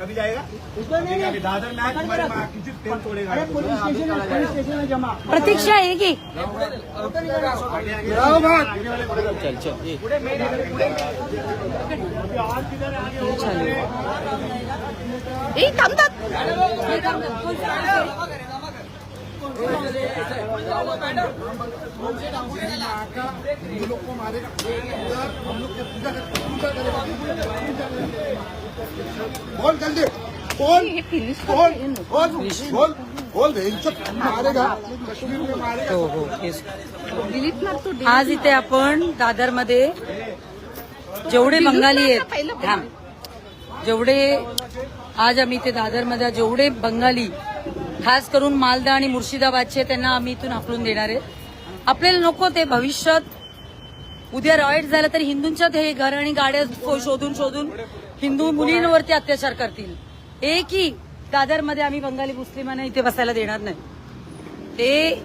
कभी जाएगा दादर में तेल तोड़ेगा। प्रतीक्षा आहे की चल चल ए थांबतात बोल जल्दी बोल बोल बोल बोल बोल मारेगा कश्मीर में मारेगा। हो हो तेच. आज इथे आपण दादर मध्ये जेवढे बंगाली आहेत थांब. जेवढे आज आम्ही इथे दादर मध्ये जेवढे बंगाली खास करून मालदा आणि मुर्शिदाबादचे त्यांना आम्ही इथून हाकलून देणार आहे. आपल्याला नको ते भविष्यात उद्या रॉयट झालं तर हिंदूंच्यात हे घर आणि गाड्या शोधून शोधून हिंदू मुलींवरती अत्याचार करतील. एकही दादरमध्ये आम्ही बंगाली मुस्लिमांना इथे बसायला देणार नाही. ते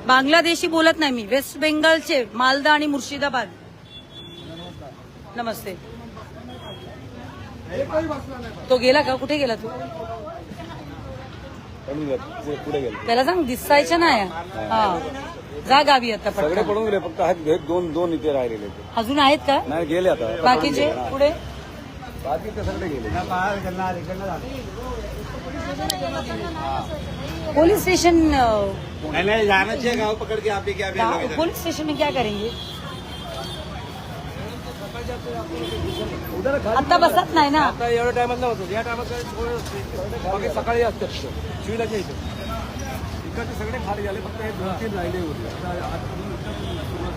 बांगलादेशी बोलत नाही मी, वेस्ट बेंगालचे मालदा आणि मुर्शिदाबाद. नमस्ते. तो गेला का? कुठे गेला तू? पुढे गेले त्याला सांग दिसायचं नाही. हा जा गावी आता सगळे पटकन. पडून गेले फक्त आहेत दोन इथे राहिलेले ते. अजून आहेत का नाही गेले आता बाकीचे? पुढे बाकी ते सगळे गेले. Police station. नहीं जाना चाहिए गाँव पकड़ के आप ही क्या पुलिस स्टेशन में क्या करेंगे? आता बसत नाही ना. आता एवढ्या टायमात नव्हतं, या टायमात बाकी सकाळी असतात सुविधाच्या इथे. इकडचे सगळे खाली झाले, फक्त 2-3 राहिले होते.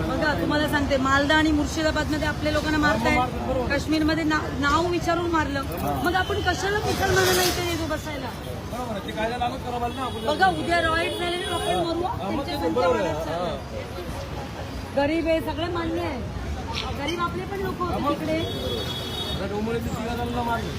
बघा तुम्हाला सांगते, मालदा आणि मुर्शिदाबाद मध्ये आपल्या लोकांना मारताय, काश्मीरमध्ये नाव विचारून मारलं. मग आपण कशाला मुसलमानांना इथे येतो बसायला? ते कायदा लागू करावं ना आपण. बघा उद्या रॉयट झाले तर आपण मरू. त्यांच्या संख्या वाढत चालली. गरीब आहे सगळं मान्य आहे. गरीब आपले पण लोक होते तिकडे. डोंबळीचे 3,000 मारले.